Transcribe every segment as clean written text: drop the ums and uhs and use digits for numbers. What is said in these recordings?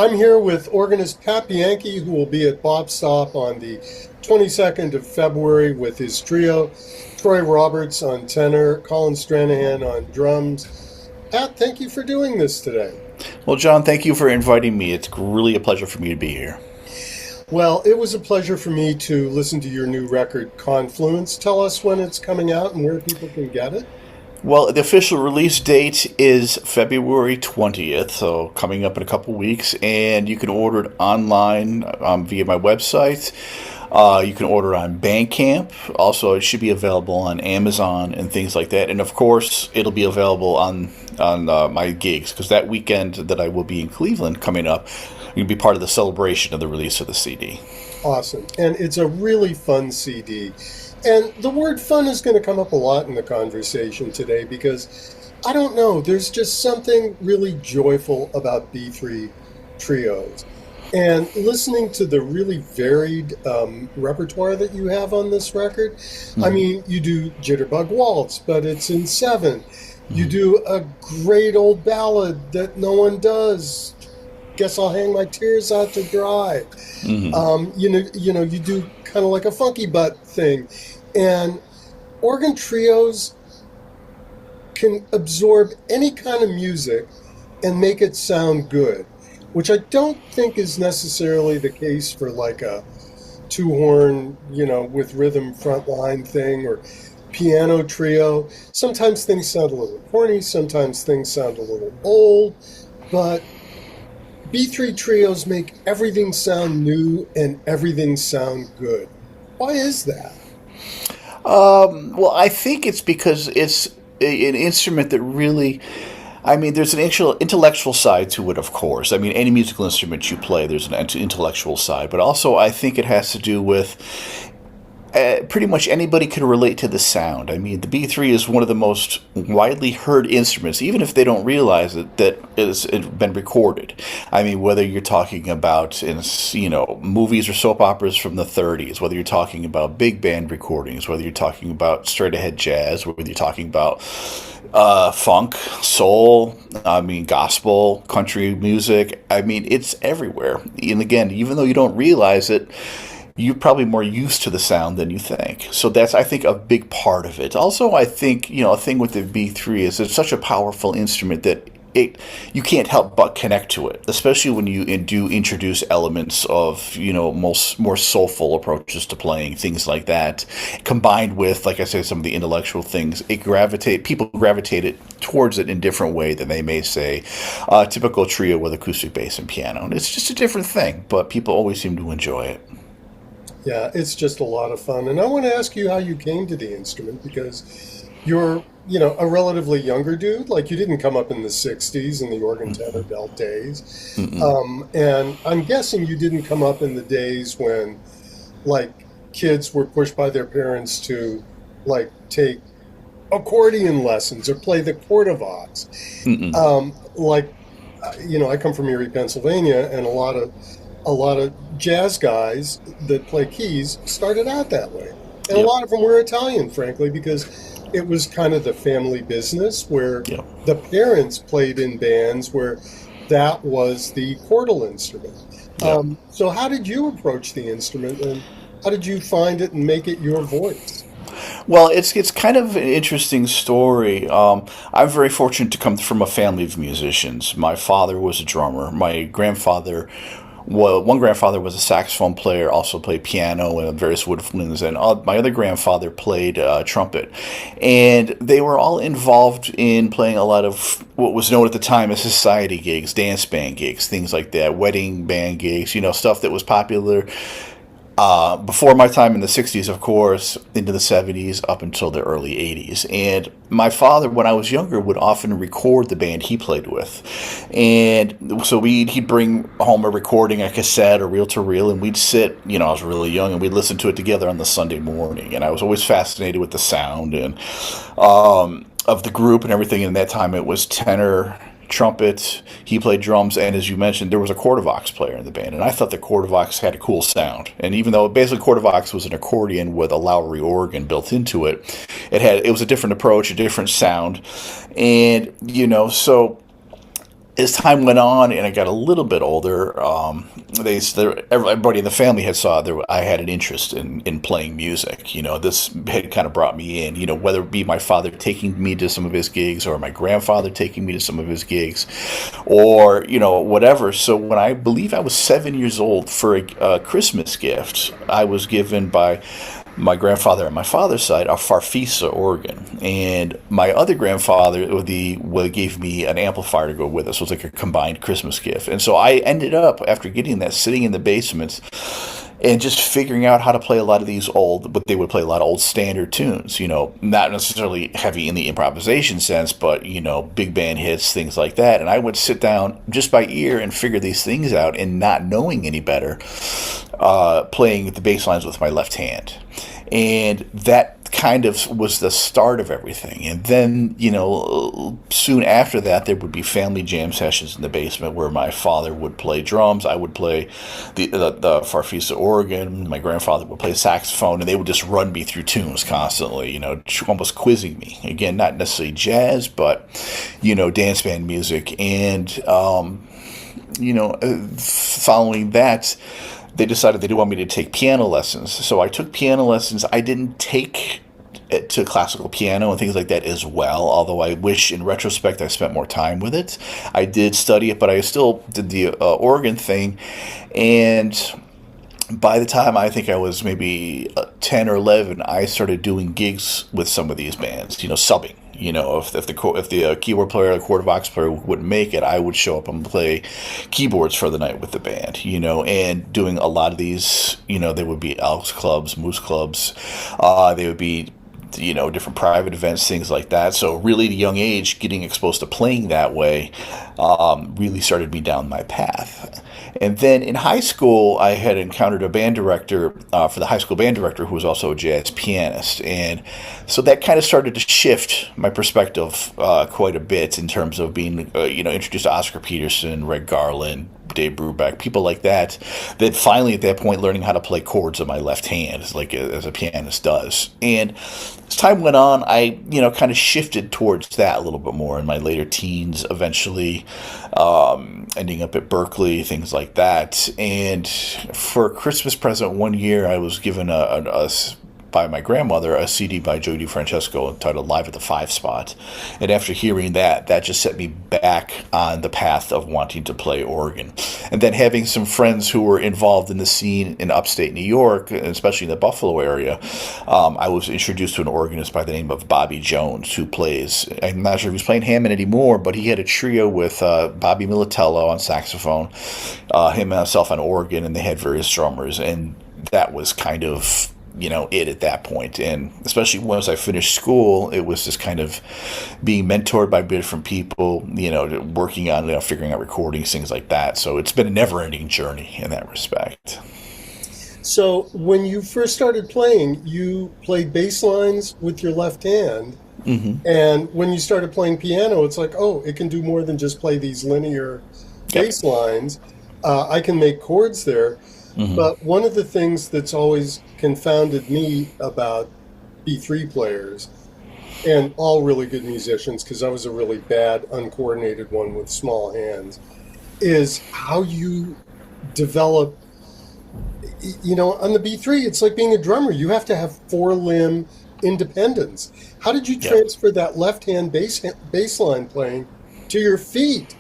I'm here with organist Pat Bianchi, who will be at BOP STOP on the 22nd of February with his trio, Troy Roberts on tenor, Colin Stranahan on drums. Pat, thank you for doing this today. Well, John, thank you for inviting me. It's really a pleasure for me to be here. Well, it was a pleasure for me to listen to your new record, Confluence. Tell us when it's coming out and where people can get it. Well, the official release date is February 20th, so coming up in a couple weeks, and you can order it online via my website. You can order on Bandcamp. Also, it should be available on Amazon and things like that. And of course, it'll be available on my gigs, because that weekend that I will be in Cleveland coming up, you'll be part of the celebration of the release of the CD. Awesome. And it's a really fun CD. And the word fun is going to come up a lot in the conversation today because, I don't know, there's just something really joyful about B3 trios. And listening to the really varied repertoire that you have on this record, I mean, you do Jitterbug Waltz, but it's in 7. You do a great old ballad that no one does. Guess I'll hang my tears out to dry. You do kind of like a funky butt thing. And organ trios can absorb any kind of music and make it sound good, which I don't think is necessarily the case for like a two-horn, with rhythm frontline thing or piano trio. Sometimes things sound a little corny, sometimes things sound a little old, but B3 trios make everything sound new and everything sound good. Why is that? Well, I think it's because it's an instrument that really, there's an actual intellectual side to it, of course. I mean, any musical instrument you play, there's an intellectual side. But also, I think it has to do with pretty much anybody can relate to the sound. I mean, the B3 is one of the most widely heard instruments, even if they don't realize it, that it's been recorded. I mean, whether you're talking about, movies or soap operas from the 30s, whether you're talking about big band recordings, whether you're talking about straight ahead jazz, whether you're talking about funk, soul, gospel, country music. I mean, it's everywhere. And again, even though you don't realize it, you're probably more used to the sound than you think. So that's, I think, a big part of it. Also, I think, a thing with the B3 is it's such a powerful instrument that you can't help but connect to it, especially when you do introduce elements of, more soulful approaches to playing, things like that, combined with, like I said, some of the intellectual things. People gravitate it towards it in a different way than they may say a typical trio with acoustic bass and piano. And it's just a different thing, but people always seem to enjoy it. Yeah, it's just a lot of fun. And I want to ask you how you came to the instrument because you're, a relatively younger dude. Like you didn't come up in the 60s in the organ tenor belt days. And I'm guessing you didn't come up in the days when like kids were pushed by their parents to like take accordion lessons or play the Cordavox. I come from Erie, Pennsylvania, and a lot of jazz guys that play keys started out that way. And a lot of them were Italian, frankly, because it was kind of the family business where the parents played in bands where that was the chordal instrument. So how did you approach the instrument and how did you find it and make it your voice? Well, it's kind of an interesting story. I'm very fortunate to come from a family of musicians. My father was a drummer. My grandfather one grandfather was a saxophone player, also played piano and various woodwinds, and my other grandfather played trumpet. And they were all involved in playing a lot of what was known at the time as society gigs, dance band gigs, things like that, wedding band gigs, stuff that was popular before my time in the 60s, of course, into the 70s, up until the early 80s. And my father, when I was younger, would often record the band he played with. And so he'd bring home a recording, a cassette, or reel-to-reel, and we'd sit, I was really young, and we'd listen to it together on the Sunday morning. And I was always fascinated with the sound and of the group and everything. And at that time, it was tenor, trumpet, he played drums, and as you mentioned, there was a Cordavox player in the band, and I thought the Cordavox had a cool sound. And even though basically Cordavox was an accordion with a Lowry organ built into it, it was a different approach, a different sound, and so as time went on and I got a little bit older, everybody in the family had saw that I had an interest in playing music. This had kind of brought me in, whether it be my father taking me to some of his gigs or my grandfather taking me to some of his gigs or, whatever. So when I believe I was 7 years old, for a Christmas gift, I was given by my grandfather on my father's side a Farfisa organ, and my other grandfather gave me an amplifier to go with us. So it was like a combined Christmas gift. And so I ended up, after getting that, sitting in the basement and just figuring out how to play a lot of these but they would play a lot of old standard tunes, not necessarily heavy in the improvisation sense, but, big band hits, things like that. And I would sit down just by ear and figure these things out, and not knowing any better, playing the bass lines with my left hand. And that kind of was the start of everything. And then, soon after that, there would be family jam sessions in the basement where my father would play drums, I would play the Farfisa organ, my grandfather would play saxophone, and they would just run me through tunes constantly, almost quizzing me. Again, not necessarily jazz, but, dance band music. And, following that, they decided they didn't want me to take piano lessons. So I took piano lessons. I didn't take it to classical piano and things like that as well, although I wish in retrospect I spent more time with it. I did study it, but I still did the organ thing. And by the time I think I was maybe 10 or 11, I started doing gigs with some of these bands, subbing. If the keyboard player or the quarter box player wouldn't make it, I would show up and play keyboards for the night with the band, and doing a lot of these, there would be Elks clubs, Moose clubs, they would be, different private events, things like that. So really at a young age, getting exposed to playing that way really started me down my path. And then in high school, I had encountered a band director for the high school band director who was also a jazz pianist. And so that kind of started to shift my perspective quite a bit in terms of being, introduced to Oscar Peterson, Red Garland, Dave Brubeck, people like that finally at that point learning how to play chords on my left hand, as a pianist does. And as time went on, I, kind of shifted towards that a little bit more in my later teens, eventually ending up at Berkeley, things like that. And for a Christmas present one year, I was given by my grandmother a CD by Joey DeFrancesco entitled Live at the Five Spot. And after hearing that just set me back on the path of wanting to play organ. And then having some friends who were involved in the scene in upstate New York, especially in the Buffalo area, I was introduced to an organist by the name of Bobby Jones, who plays, I'm not sure if he's playing Hammond anymore, but he had a trio with Bobby Militello on saxophone, him and myself on organ, and they had various drummers. And that was kind of it at that point. And especially once I finished school, it was just kind of being mentored by different people, working on, figuring out recordings, things like that. So it's been a never-ending journey in that respect. So when you first started playing, you played bass lines with your left hand. Mm-hmm. And when you started playing piano, it's like, oh, it can do more than just play these linear bass lines. I can make chords there. Mm-hmm. But one of the things that's always confounded me about B3 players, and all really good musicians, because I was a really bad, uncoordinated one with small hands, is how you develop, on the B3, it's like being a drummer. You have to have four-limb independence. How did you transfer that left-hand bass line playing to your feet?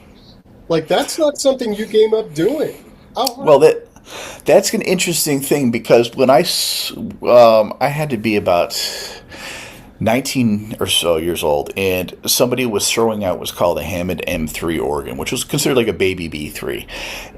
That's not something you came up doing. Well, that's an interesting thing, because when I had to be about 19 or so years old, and somebody was throwing out what's called a Hammond M3 organ, which was considered like a baby B3.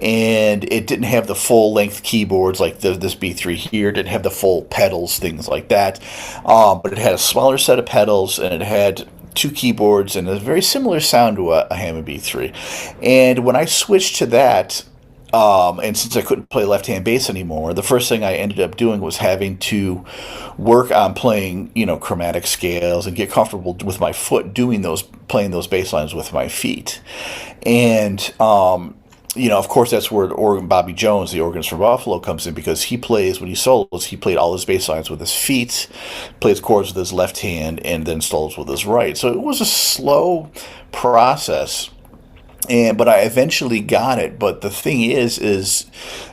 And it didn't have the full-length keyboards like this B3 here, it didn't have the full pedals, things like that. But it had a smaller set of pedals, and it had two keyboards, and a very similar sound to a Hammond B3. And when I switched to that, and since I couldn't play left-hand bass anymore, the first thing I ended up doing was having to work on playing, chromatic scales and get comfortable with my foot playing those bass lines with my feet. And, of course, that's where Bobby Jones, the organist from Buffalo, comes in, because when he solos, he played all his bass lines with his feet, plays chords with his left hand, and then solos with his right. So it was a slow process But I eventually got it. But the thing is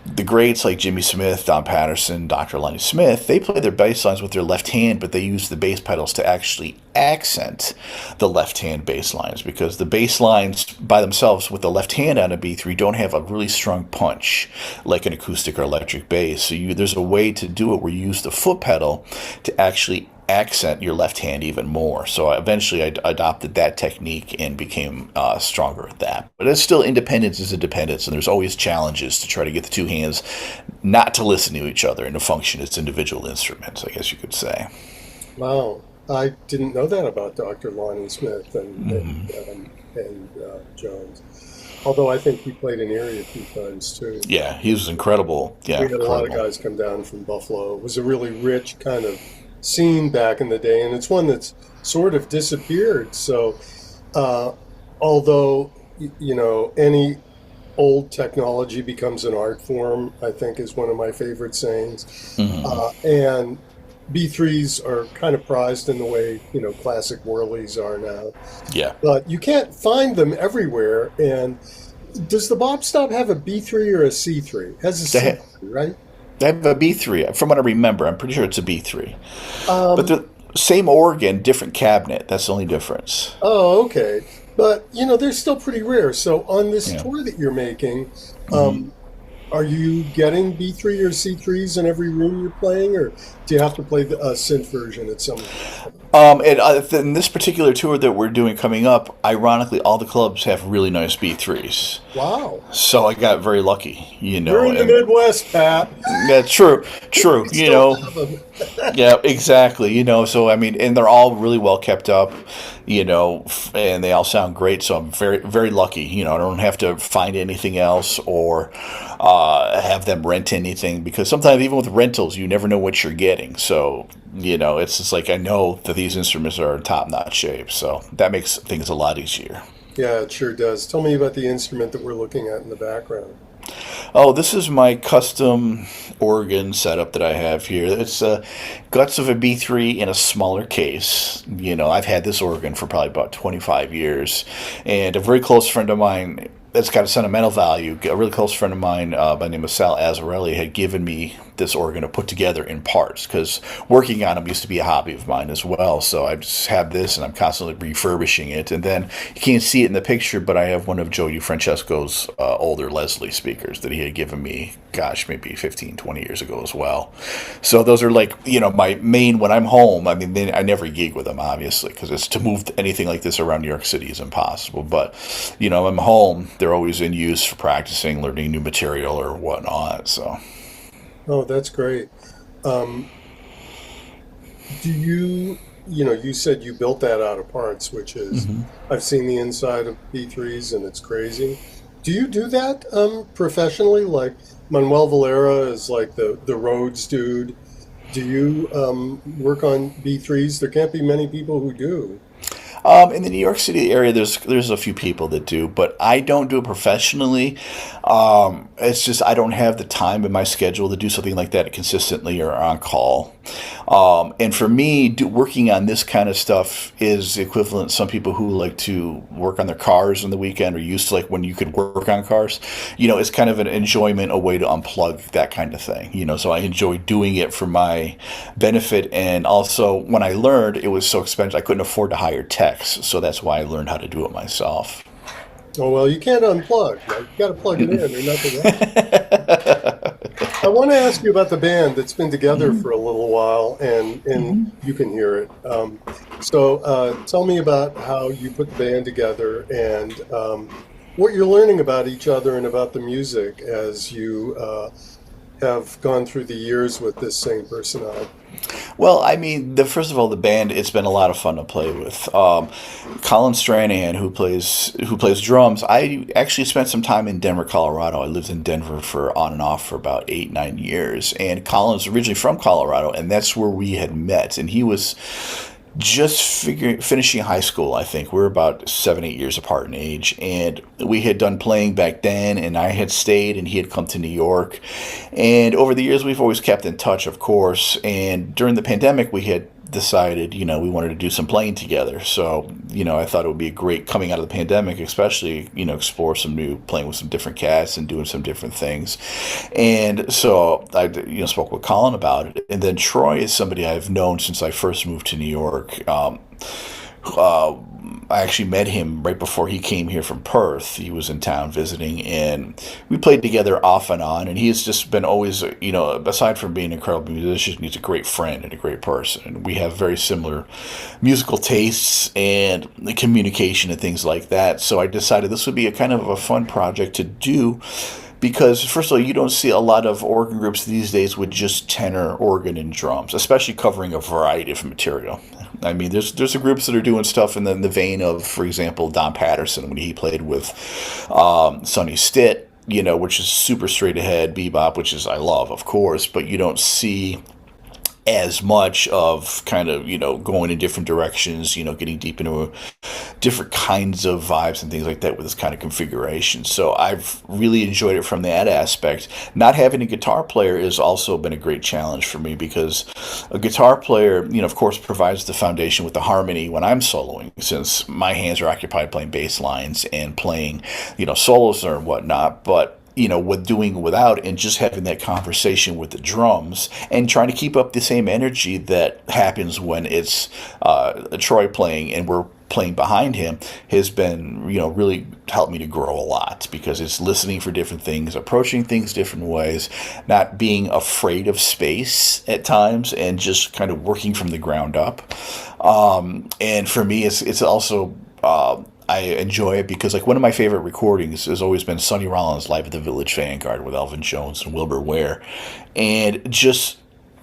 the greats like Jimmy Smith, Don Patterson, Dr. Lonnie Smith, they play their bass lines with their left hand, but they use the bass pedals to actually accent the left hand bass lines, because the bass lines by themselves with the left hand on a B3 don't have a really strong punch like an acoustic or electric bass. So there's a way to do it where you use the foot pedal to actually accent your left hand even more. So eventually I adopted that technique and became stronger at that. But it's still, independence is independence, and there's always challenges to try to get the two hands not to listen to each other and to function as individual instruments, I guess you could say. Wow. I didn't know that about Dr. Lonnie Smith and Jones. Although I think he played in Erie a few times too. Yeah, he was incredible. Yeah, We had a lot of incredible. guys come down from Buffalo. It was a really rich kind of scene back in the day, and it's one that's sort of disappeared. So, although any old technology becomes an art form, I think is one of my favorite sayings. And B3s are kind of prized in the way classic whirlies are now. Yeah. But you can't find them everywhere. And does the Bop Stop have a B3 or a C3? It has a They C3, ha- right? they have a B3. From what I remember, I'm pretty sure it's a B3. But Um, the same organ, different cabinet. That's the only difference. oh, okay. But they're still pretty rare. So on this Yeah. tour that you're making, Mm-hmm. are you getting B3 or C3s in every room you're playing, or do you have to play the synth version at some? In this particular tour that we're doing coming up, ironically, all the clubs have really nice B3s. Wow, So I got very lucky, you're in the and Midwest, Pat. yeah, true, true, We still have them. yeah, exactly, so I mean, and they're all really well kept up, and they all sound great, so I'm very, very lucky, I don't have to find anything else or have them rent anything, because sometimes even with rentals, you never know what you're getting, so, it's just like I know that these instruments are in top-notch shape, so that makes things a lot easier. Yeah, it sure does. Tell me about the instrument that we're looking at in the background. Oh, this is my custom organ setup that I have here. It's guts of a B3 in a smaller case. I've had this organ for probably about 25 years. And a very close friend of mine that's got a sentimental value, a really close friend of mine by the name of Sal Azzarelli had given me this organ to put together in parts, because working on them used to be a hobby of mine as well. So I just have this and I'm constantly refurbishing it. And then you can't see it in the picture, but I have one of Joe DiFrancesco's older Leslie speakers that he had given me, gosh, maybe 15, 20 years ago as well. So those are like, my main, when I'm home, I mean, I never gig with them, obviously, because it's to move anything like this around New York City is impossible. But, I'm home, they're always in use for practicing, learning new material or whatnot. So. Oh, that's great. Um, do you said you built that out of parts, which is, I've seen the inside of B3s and it's crazy. Do you do that professionally? Like Manuel Valera is like the Rhodes dude. Do you work on B3s? There can't be many people who do. In the New York City area, there's a few people that do, but I don't do it professionally. It's just I don't have the time in my schedule to do something like that consistently or on call. And for me, working on this kind of stuff is equivalent to some people who like to work on their cars on the weekend, or used to like when you could work on cars. It's kind of an enjoyment, a way to unplug, that kind of thing. So I enjoy doing it for my benefit. And also, when I learned, it was so expensive, I couldn't afford to hire techs. So that's why I learned how to do it myself. Oh, well, you can't unplug. You got to plug it in or nothing else. I want to ask you about the band that's been together for a little while, and you can hear it. So tell me about how you put the band together and what you're learning about each other and about the music as you have gone through the years with this same personality. Well, I mean, first of all, the band, it's been a lot of fun to play with. Colin Stranahan, who plays drums, I actually spent some time in Denver, Colorado. I lived in Denver for on and off for about 8, 9 years. And Colin's originally from Colorado, and that's where we had met. And he was just finishing high school, I think. We were about 7, 8 years apart in age, and we had done playing back then, and I had stayed, and he had come to New York. And over the years, we've always kept in touch, of course, and during the pandemic, we had decided, we wanted to do some playing together. So, I thought it would be a great, coming out of the pandemic, especially, explore playing with some different cats and doing some different things. And so I, spoke with Colin about it. And then Troy is somebody I've known since I first moved to New York. I actually met him right before he came here from Perth. He was in town visiting, and we played together off and on. And he has just been always, aside from being an incredible musician, he's a great friend and a great person. And we have very similar musical tastes and communication and things like that. So I decided this would be a kind of a fun project to do. Because, first of all, you don't see a lot of organ groups these days with just tenor, organ, and drums, especially covering a variety of material. I mean, there's groups that are doing stuff in the vein of, for example, Don Patterson when he played with Sonny Stitt, which is super straight ahead bebop, which is I love, of course, but you don't see as much of kind of, going in different directions, getting deep into different kinds of vibes and things like that with this kind of configuration. So I've really enjoyed it from that aspect. Not having a guitar player has also been a great challenge for me because a guitar player, of course, provides the foundation with the harmony when I'm soloing, since my hands are occupied playing bass lines and playing, solos or whatnot. But with doing without and just having that conversation with the drums and trying to keep up the same energy that happens when it's Troy playing and we're playing behind him has been, really helped me to grow a lot because it's listening for different things, approaching things different ways, not being afraid of space at times and just kind of working from the ground up. And for me, it's also... I enjoy it because, one of my favorite recordings has always been Sonny Rollins live at the Village Vanguard with Elvin Jones and Wilbur Ware, and just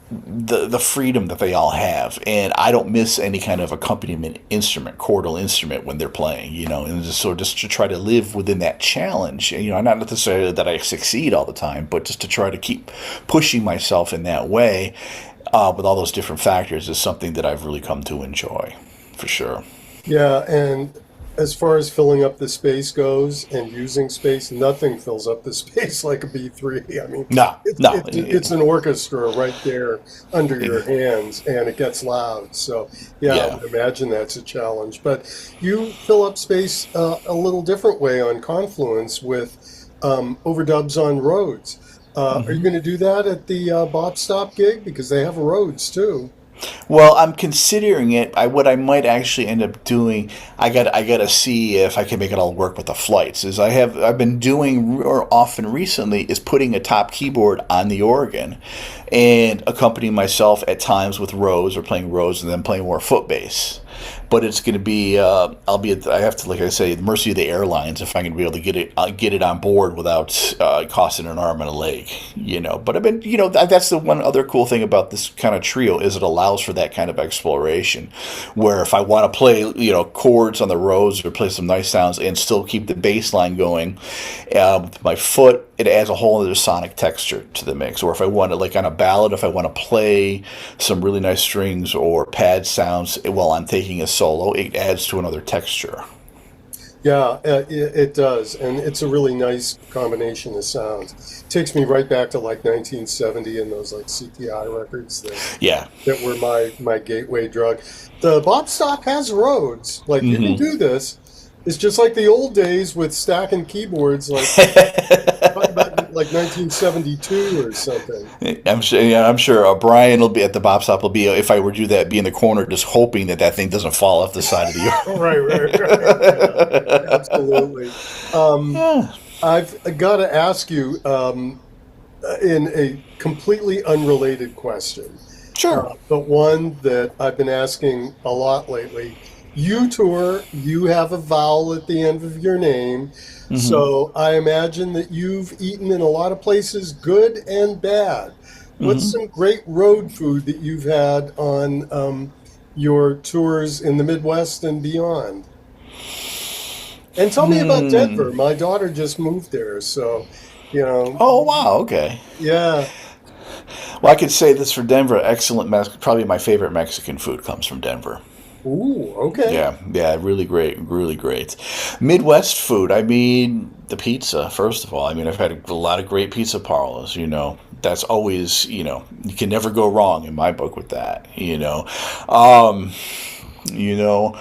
the freedom that they all have. And I don't miss any kind of accompaniment instrument, chordal instrument when they're playing, and just to try to live within that challenge. Not necessarily that I succeed all the time, but just to try to keep pushing myself in that way with all those different factors is something that I've really come to enjoy, for sure. Yeah, and as far as filling up the space goes and using space, nothing fills up the space like a B3. I mean, it's an orchestra right there under your hands, and it gets loud. So, I would imagine that's a challenge. But you fill up space a little different way on Confluence with overdubs on Rhodes. Are you going to do that at the BOP Stop gig? Because they have Rhodes, too. Well, I'm considering it. What I might actually end up doing, I gotta see if I can make it all work with the flights. I've been doing often recently is putting a top keyboard on the organ, and accompanying myself at times with Rhodes or playing Rhodes and then playing more foot bass. But it's going to be I have to, like I say, the mercy of the airlines if I'm going to be able to get it on board without costing an arm and a leg, But I've been, that's the one other cool thing about this kind of trio is it allows for that kind of exploration, where if I want to play, chords on the Rhodes or play some nice sounds and still keep the bass line going, with my foot, it adds a whole other sonic texture to the mix. Or if I want to, on a ballad, if I want to play some really nice strings or pad sounds while I'm taking a solo, it adds to another texture. Yeah, it does, and it's a really nice combination of sounds. It takes me right back to 1970 and those CTI records that were my gateway drug. The BOP Stop has Rhodes. You can do this. It's just like the old days with stacking keyboards, talk about 1972 or something. I'm sure Brian will be at the BOP Stop. Will be, if I were to do that, be in the corner just hoping that thing doesn't fall off the side of the Right. Yeah, absolutely. I've got to ask you in a completely unrelated question. Sure. But one that I've been asking a lot lately. You tour, you have a vowel at the end of your name, so I imagine that you've eaten in a lot of places, good and bad. What's some great road food that you've had on your tours in the Midwest and beyond? And tell me about Denver. My daughter just moved there, so, Oh, wow, okay. Yeah. Well, I could say this for Denver, probably my favorite Mexican food comes from Denver. Ooh, okay. Yeah, really great, really great. Midwest food, the pizza, first of all. I've had a lot of great pizza parlors, that's always, you can never go wrong in my book with that. Um, you know,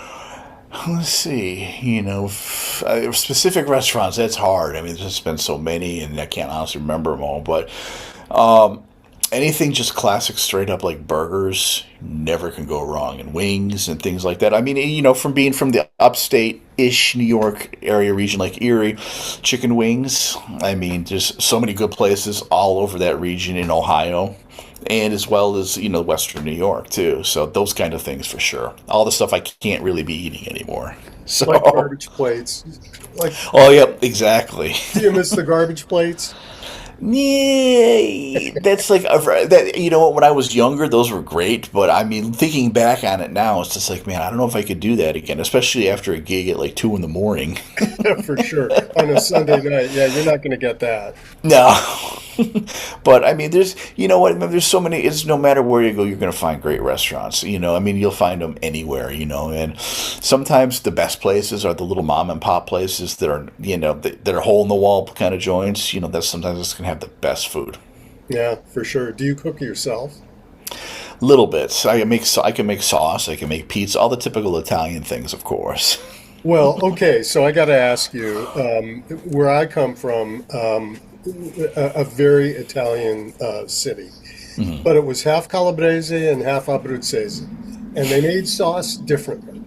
let's see. Specific restaurants. That's hard. I mean, there's just been so many, and I can't honestly remember them all. But anything just classic, straight up like burgers, never can go wrong, and wings and things like that. I mean, from being from the upstate-ish New York area region like Erie, chicken wings. I mean, there's so many good places all over that region in Ohio, and as well as Western New York too. So those kind of things for sure. All the stuff I can't really be eating anymore. So, like garbage plates. Like, oh, yep, exactly. do you miss the garbage plates? Yeah, that's like that. When I was younger, those were great. But I mean, thinking back on it now, it's just like, man, I don't know if I could do that again, especially after a gig at like 2 a.m. For sure. On a Sunday night. Yeah, you're not going to get that. No. But I mean, there's, there's so many. It's no matter where you go, you're going to find great restaurants. I mean, you'll find them anywhere. And sometimes the best places are the little mom and pop places that are, that are hole in the wall kind of joints. That's sometimes it's going to have the best food. Yeah, for sure. Do you cook yourself? Little bits. I can make sauce. I can make pizza. All the typical Italian things, of course. Well, okay. So I got to ask you, where I come from, a very Italian city, but it was half Calabrese and half Abruzzese, and they made sauce differently.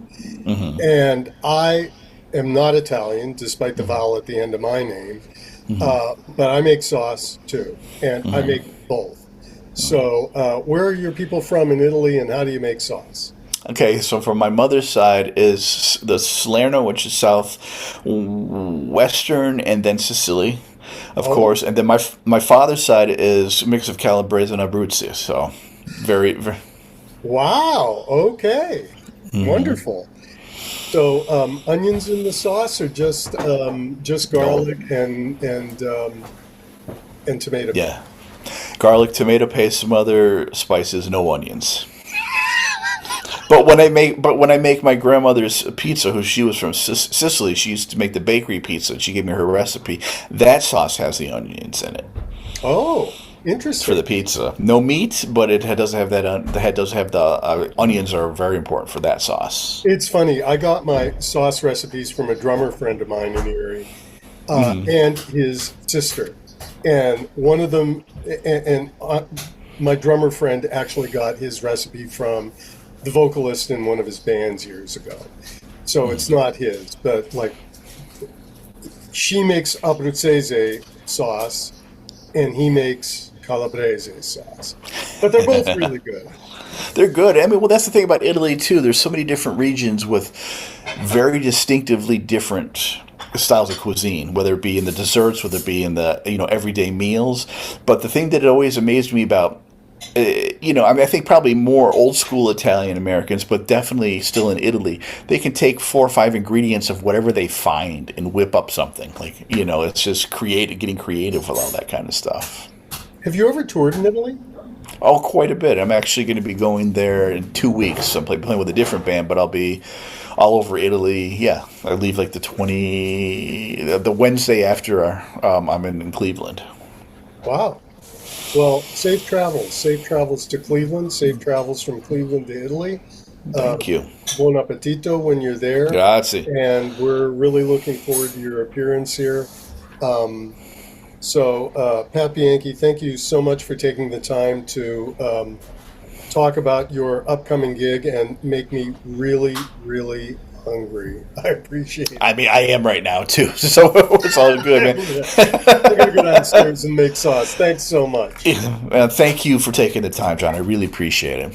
And I am not Italian, despite the vowel at the end of my name, but I make sauce too, and I make both. So where are your people from in Italy, and how do you make sauce? Okay, so from my mother's side is the Salerno, which is southwestern, and then Sicily, of course, and then my father's side is a mix of Calabrese and Abruzzi. So, very, very. Wow. Okay. Wonderful. So, onions in the sauce, or just garlic and tomato? Yeah, garlic, tomato paste, some other spices, no onions. But when I make my grandmother's pizza, who she was from Sicily, she used to make the bakery pizza. She gave me her recipe. That sauce has the onions in it. Oh, interesting. For the pizza, no meat, but it doesn't have that. It does have the onions are very important for that sauce. It's funny. I got my sauce recipes from a drummer friend of mine in Erie, and his sister, and one of them, and my drummer friend actually got his recipe from the vocalist in one of his bands years ago. So it's not his, but like she makes Abruzzese sauce and he makes Calabrese sauce. But they're both really good. They're good. I mean, well, that's the thing about Italy too. There's so many different regions with very distinctively different styles of cuisine, whether it be in the desserts, whether it be in the everyday meals. But the thing that always amazed me about I mean, I think probably more old school Italian Americans, but definitely still in Italy, they can take 4 or 5 ingredients of whatever they find and whip up something. Like, it's just getting creative with all that kind of stuff. Have you ever toured in Italy? Oh, quite a bit. I'm actually going to be going there in 2 weeks. I'm playing with a different band, but I'll be all over Italy. Yeah, I leave like the Wednesday after I'm in Cleveland. Wow. Well, safe travels. Safe travels to Cleveland. Safe travels from Cleveland to Italy. Thank you. Buin'appetito when you're there. Grazie. And we're really looking forward to your appearance here. Pat Bianchi, thank you so much for taking the time to talk about your upcoming gig and make me really, really hungry. I appreciate it. I mean, I am right now, too. So it's all good, man. We're going to go downstairs and make sauce. Thanks so much. Thank you for taking the time, John. I really appreciate it.